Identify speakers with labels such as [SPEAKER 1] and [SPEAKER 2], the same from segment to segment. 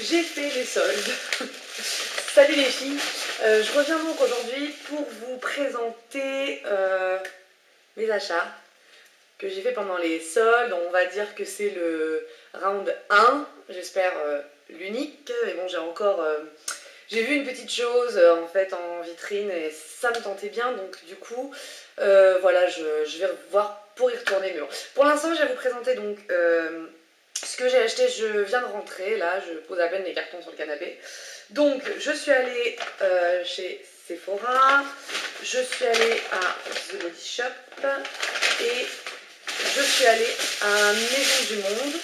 [SPEAKER 1] J'ai fait les soldes. Salut les filles, je reviens donc aujourd'hui pour vous présenter mes achats que j'ai fait pendant les soldes. On va dire que c'est le round 1, j'espère l'unique, mais bon j'ai vu une petite chose en fait en vitrine et ça me tentait bien, donc du coup voilà, je vais voir pour y retourner, mais bon. Pour l'instant je vais vous présenter donc ce que j'ai acheté. Je viens de rentrer, là je pose à peine les cartons sur le canapé. Donc je suis allée chez Sephora, je suis allée à The Body Shop et je suis allée à Maison du Monde.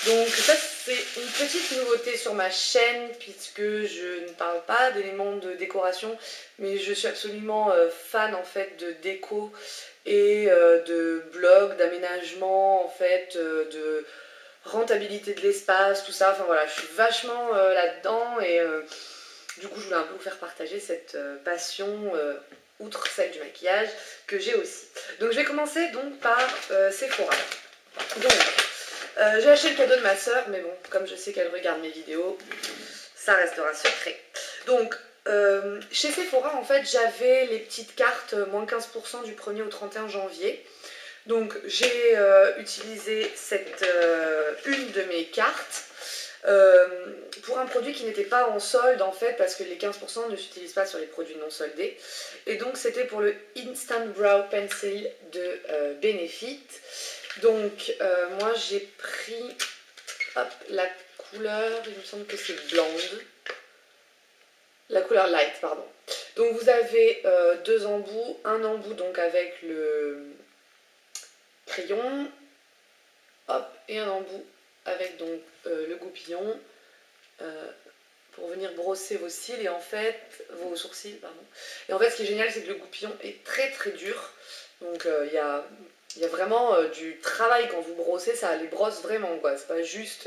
[SPEAKER 1] Donc ça c'est une petite nouveauté sur ma chaîne puisque je ne parle pas d'éléments de décoration, mais je suis absolument fan en fait de déco et de blog, d'aménagement en fait, de rentabilité de l'espace, tout ça. Enfin voilà, je suis vachement là-dedans et du coup je voulais un peu vous faire partager cette passion outre celle du maquillage que j'ai aussi. Donc je vais commencer donc par Sephora. Donc j'ai acheté le cadeau de ma soeur, mais bon, comme je sais qu'elle regarde mes vidéos, ça restera secret. Donc chez Sephora en fait j'avais les petites cartes moins 15% du 1er au 31 janvier. Donc j'ai utilisé une de mes cartes pour un produit qui n'était pas en solde en fait, parce que les 15% ne s'utilisent pas sur les produits non soldés. Et donc c'était pour le Instant Brow Pencil de Benefit. Donc moi j'ai pris la couleur, il me semble que c'est blonde. La couleur light, pardon. Donc vous avez deux embouts, un embout donc avec le crayon, hop, et un embout avec donc le goupillon pour venir brosser vos cils et en fait, vos sourcils, pardon. Et en fait, ce qui est génial, c'est que le goupillon est très très dur. Donc il y a vraiment du travail quand vous brossez, ça les brosse vraiment quoi. C'est pas juste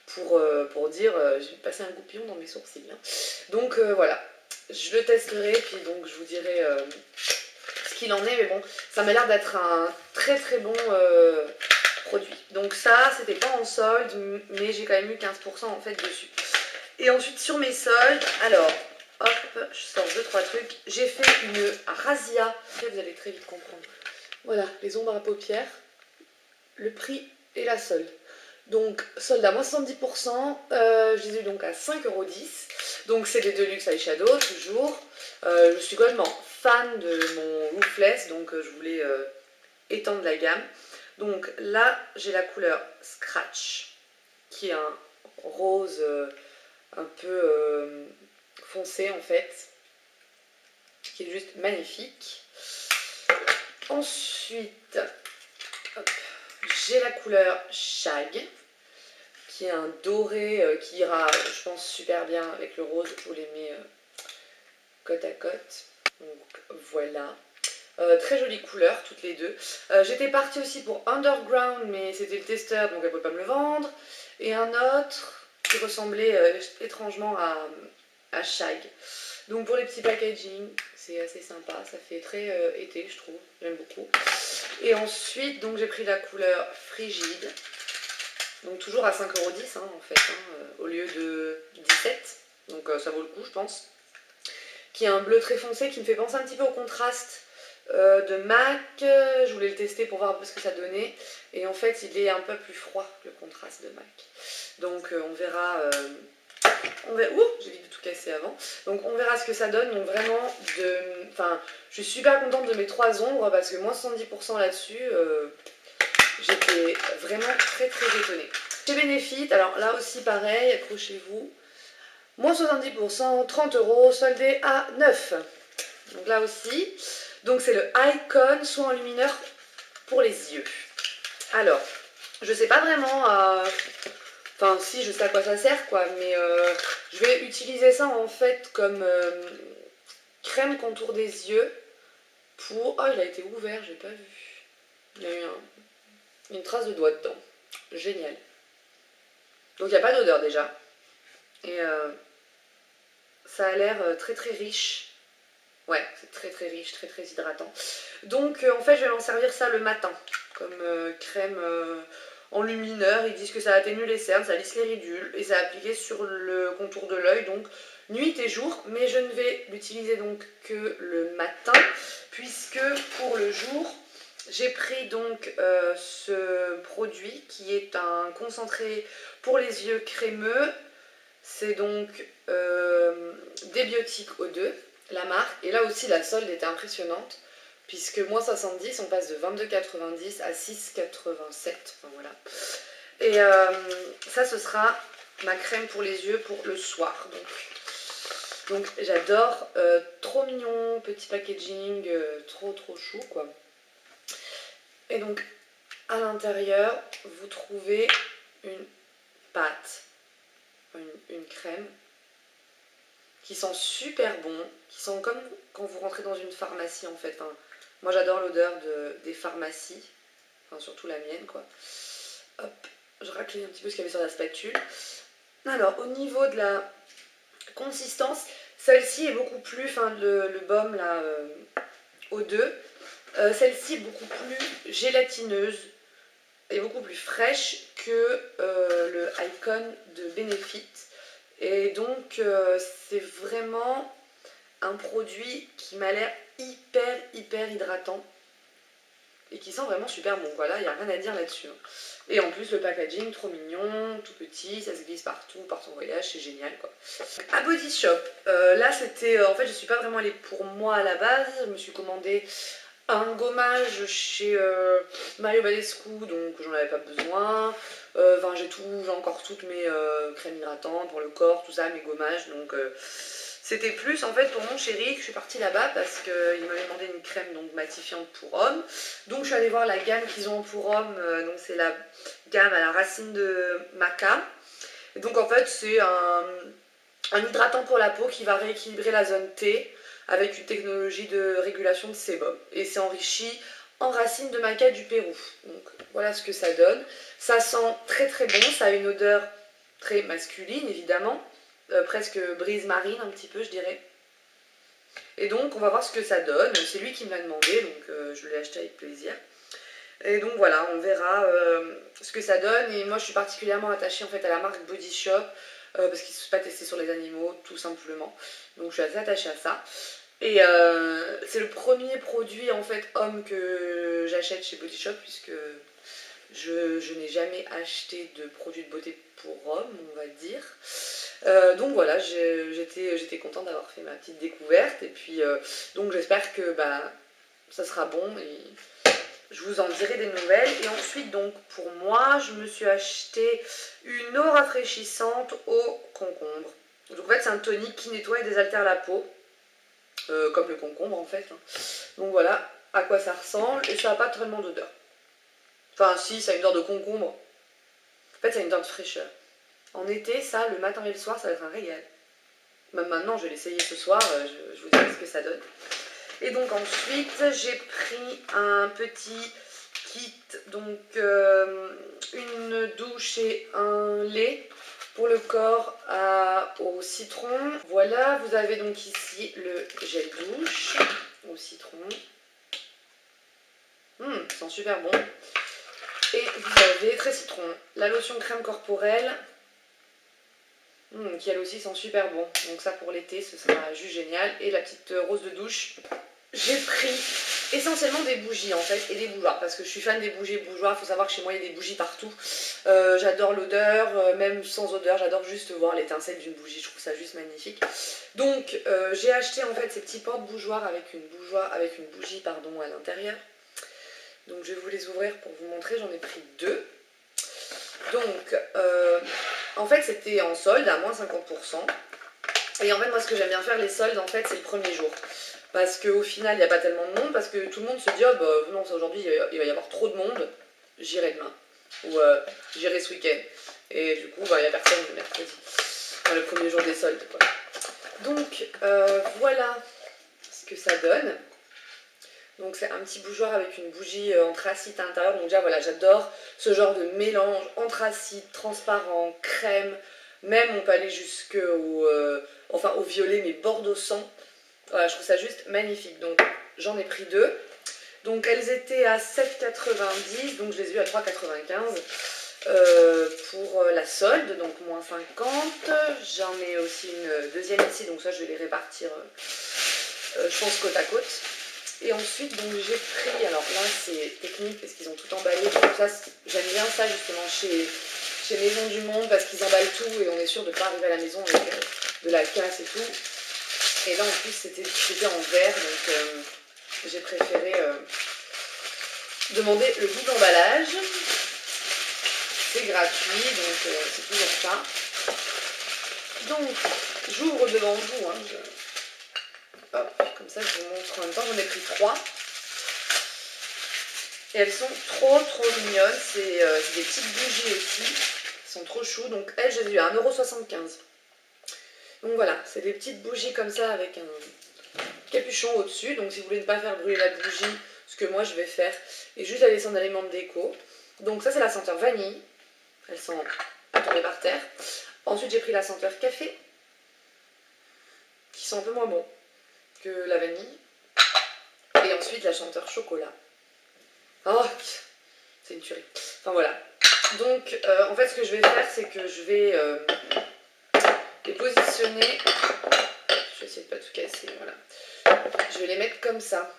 [SPEAKER 1] pour dire j'ai passé un goupillon dans mes sourcils. Hein. Donc voilà, je le testerai puis donc je vous dirai ce qu'il en est, mais bon, ça m'a l'air d'être un très très bon produit. Donc ça, c'était pas en solde, mais j'ai quand même eu 15% en fait dessus. Et ensuite sur mes soldes, alors, hop, je sors 2-3 trucs. J'ai fait une razzia, vous allez très vite comprendre. Voilà, les ombres à paupières, le prix et la solde. Donc solde à moins 70%, je les ai eu donc à 5,10 €. Donc c'est des Deluxe Eyeshadow toujours. Je suis complètement fan de mon Roofless, donc je voulais étendre la gamme. Donc là j'ai la couleur Scratch, qui est un rose un peu foncé en fait, qui est juste magnifique. Ensuite, j'ai la couleur Shag, qui est un doré qui ira, je pense, super bien avec le rose. Je vous les mets côte à côte. Donc voilà. Très jolie couleur, toutes les deux. J'étais partie aussi pour Underground, mais c'était le testeur, donc elle ne pouvait pas me le vendre. Et un autre qui ressemblait étrangement à Shag. Donc pour les petits packaging, c'est assez sympa, ça fait très été je trouve, j'aime beaucoup. Et ensuite donc j'ai pris la couleur Frigide, donc toujours à 5,10 € hein, en fait, hein, au lieu de 17, donc ça vaut le coup je pense. Qui est un bleu très foncé qui me fait penser un petit peu au contraste de MAC. Je voulais le tester pour voir un peu ce que ça donnait, et en fait il est un peu plus froid que le contraste de MAC. Donc on verra... Ouh, j'ai vite de tout casser avant. Donc on verra ce que ça donne. Donc vraiment, enfin, je suis super contente de mes 3 ombres parce que moins 70% là-dessus, j'étais vraiment très très étonnée. Chez Benefit, alors là aussi pareil, accrochez-vous. Moins 70%, 30 €, soldé à 9. Donc là aussi. Donc c'est le Icon soin enlumineur pour les yeux. Alors, je sais pas vraiment... Enfin, si, je sais à quoi ça sert, quoi, mais je vais utiliser ça en fait comme crème contour des yeux pour... Oh, il a été ouvert, j'ai pas vu. Il y a eu une trace de doigt dedans. Génial. Donc, il n'y a pas d'odeur déjà. Et ça a l'air très très riche. Ouais, c'est très très riche, très très hydratant. Donc, en fait, je vais m'en servir ça le matin comme crème... en lumineur. Ils disent que ça atténue les cernes, ça lisse les ridules et ça appliqué sur le contour de l'œil, donc nuit et jour. Mais je ne vais l'utiliser donc que le matin, puisque pour le jour, j'ai pris donc ce produit qui est un concentré pour les yeux crémeux. C'est donc Débiotique O2, la marque. Et là aussi, la solde était impressionnante, puisque moins 70, on passe de 22,90 à 6,87. Enfin voilà. Et ça, ce sera ma crème pour les yeux pour le soir. Donc j'adore. Trop mignon, petit packaging, trop chou quoi. Et donc à l'intérieur, vous trouvez une pâte, une crème qui sent super bon, qui sent comme quand vous rentrez dans une pharmacie en fait. Enfin, moi j'adore l'odeur des pharmacies, enfin surtout la mienne quoi. Hop, je raclais un petit peu ce qu'il y avait sur la spatule. Alors au niveau de la consistance, celle-ci est beaucoup plus, enfin le baume là, O2, celle-ci est beaucoup plus gélatineuse et beaucoup plus fraîche que le Icon de Benefit. Et donc c'est vraiment un produit qui m'a l'air hyper hydratant et qui sent vraiment super bon. Voilà, il n'y a rien à dire là-dessus. Et en plus le packaging trop mignon, tout petit, ça se glisse partout, partout en voyage, c'est génial quoi. À Body Shop, là c'était, en fait je suis pas vraiment allée pour moi à la base, je me suis commandé un gommage chez Mario Badescu, donc j'en avais pas besoin. Enfin j'ai encore toutes mes crèmes hydratantes pour le corps, tout ça, mes gommages, donc c'était plus en fait pour mon chéri que je suis partie là-bas parce qu'il m'avait demandé une crème donc matifiante pour homme. Donc je suis allée voir la gamme qu'ils ont pour homme, donc c'est la gamme à la racine de maca. Et donc en fait c'est un hydratant pour la peau qui va rééquilibrer la zone T avec une technologie de régulation de sébum. Et c'est enrichi en racines de maca du Pérou. Donc voilà ce que ça donne. Ça sent très bon, ça a une odeur très masculine évidemment, presque brise marine un petit peu je dirais. Et donc on va voir ce que ça donne. C'est lui qui me l'a demandé, donc je l'ai acheté avec plaisir. Et donc voilà, on verra ce que ça donne. Et moi je suis particulièrement attachée en fait à la marque Body Shop, parce qu'ils ne sont pas testés sur les animaux tout simplement. Donc je suis assez attachée à ça. Et c'est le premier produit en fait homme que j'achète chez Body Shop, puisque je n'ai jamais acheté de produits de beauté pour homme, on va dire. Donc voilà, j'étais contente d'avoir fait ma petite découverte. Et puis donc j'espère que bah, ça sera bon et je vous en dirai des nouvelles. Et ensuite donc pour moi, je me suis acheté une eau rafraîchissante au concombre. Donc en fait c'est un tonique qui nettoie et désaltère la peau. Comme le concombre en fait. Donc voilà à quoi ça ressemble et ça n'a pas tellement d'odeur. Enfin si, ça a une odeur de concombre. En fait ça a une odeur de fraîcheur. En été, ça, le matin et le soir, ça va être un régal. Même maintenant, je vais l'essayer ce soir, je vous dirai ce que ça donne. Et donc ensuite, j'ai pris un petit kit, donc une douche et un lait pour le corps au citron. Voilà, vous avez donc ici le gel douche au citron. Ça sent super bon. Et vous avez, très citron, la lotion crème corporelle, qui elle aussi sent super bon. Donc ça pour l'été, ce sera juste génial. Et la petite rose de douche. J'ai pris essentiellement des bougies en fait et des bougeoirs parce que je suis fan des bougies et bougeoirs. Il faut savoir que chez moi il y a des bougies partout. J'adore l'odeur, même sans odeur, j'adore juste voir l'étincelle d'une bougie, je trouve ça juste magnifique. Donc j'ai acheté en fait ces petits porte-bougeoirs avec une bougie pardon, à l'intérieur. Donc je vais vous les ouvrir pour vous montrer, j'en ai pris deux. Donc en fait c'était en solde à moins 50%. Et en fait moi ce que j'aime bien faire les soldes en fait c'est le premier jour. Parce qu'au final, il n'y a pas tellement de monde, parce que tout le monde se dit « Oh bah non, aujourd'hui, il va y avoir trop de monde, j'irai demain. » Ou « J'irai ce week-end. » Et du coup, bah, il n'y a personne le mercredi. Enfin, le premier jour des soldes, quoi. Donc, voilà ce que ça donne. Donc c'est un petit bougeoir avec une bougie anthracite à l'intérieur. Donc déjà, voilà, j'adore ce genre de mélange anthracite, transparent, crème. Même, on peut aller jusqu'au au violet, mais bordeaux sang. Voilà, je trouve ça juste magnifique. Donc j'en ai pris deux. Donc elles étaient à 7,90, donc je les ai eues à 3,95 pour la solde, donc moins 50. J'en ai aussi une deuxième ici, donc ça je vais les répartir, je pense côte à côte. Et ensuite, donc j'ai pris, alors là c'est technique parce qu'ils ont tout emballé, donc ça j'aime bien ça justement chez Maison du Monde parce qu'ils emballent tout et on est sûr de ne pas arriver à la maison avec de la casse et tout. Et là en plus c'était en verre, donc j'ai préféré demander le bout d'emballage. C'est gratuit, donc c'est toujours ça. Donc j'ouvre devant vous, hein, hop, comme ça je vous montre en même temps, j'en ai pris 3. Et elles sont trop mignonnes, c'est des petites bougies aussi, elles sont trop chou, donc elles je les ai eues à 1,75 €. Donc voilà, c'est des petites bougies comme ça avec un capuchon au-dessus, donc si vous voulez ne pas faire brûler la bougie, ce que moi je vais faire, et juste la laisser en élément de déco. Donc ça c'est la senteur vanille, elles sont tombées par terre. Ensuite j'ai pris la senteur café, qui sent un peu moins bon que la vanille. Et ensuite la senteur chocolat. Oh, c'est une tuerie. Enfin voilà. Donc en fait ce que je vais faire c'est que je vais les positionner. Je vais essayer de pas tout casser, voilà. Je vais les mettre comme ça.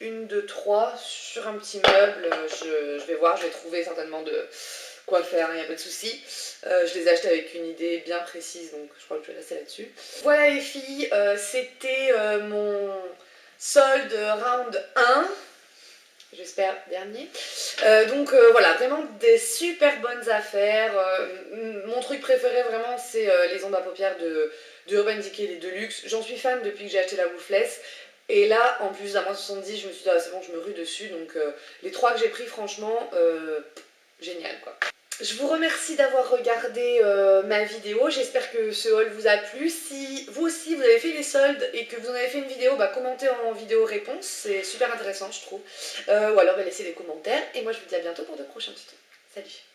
[SPEAKER 1] 1, 2, 3 sur un petit meuble. Je vais voir, je vais trouver certainement de quoi faire, il n'y a pas de souci. Je les ai achetés avec une idée bien précise, donc je crois que je vais rester là-dessus. Voilà les filles, c'était mon solde round 1. J'espère dernier. Donc voilà, vraiment des super bonnes affaires. Mon truc préféré vraiment c'est les ondes à paupières de Urban Decay, les Deluxe. J'en suis fan depuis que j'ai acheté la Woofless. Et là, en plus à moins 70, je me suis dit ah, c'est bon, je me rue dessus. Donc les 3 que j'ai pris, franchement, génial quoi. Je vous remercie d'avoir regardé ma vidéo, j'espère que ce haul vous a plu. Si vous aussi vous avez fait les soldes et que vous en avez fait une vidéo, bah, commentez en vidéo réponse, c'est super intéressant je trouve. Ou alors bah, laissez des commentaires et moi je vous dis à bientôt pour de prochains tutos. Salut!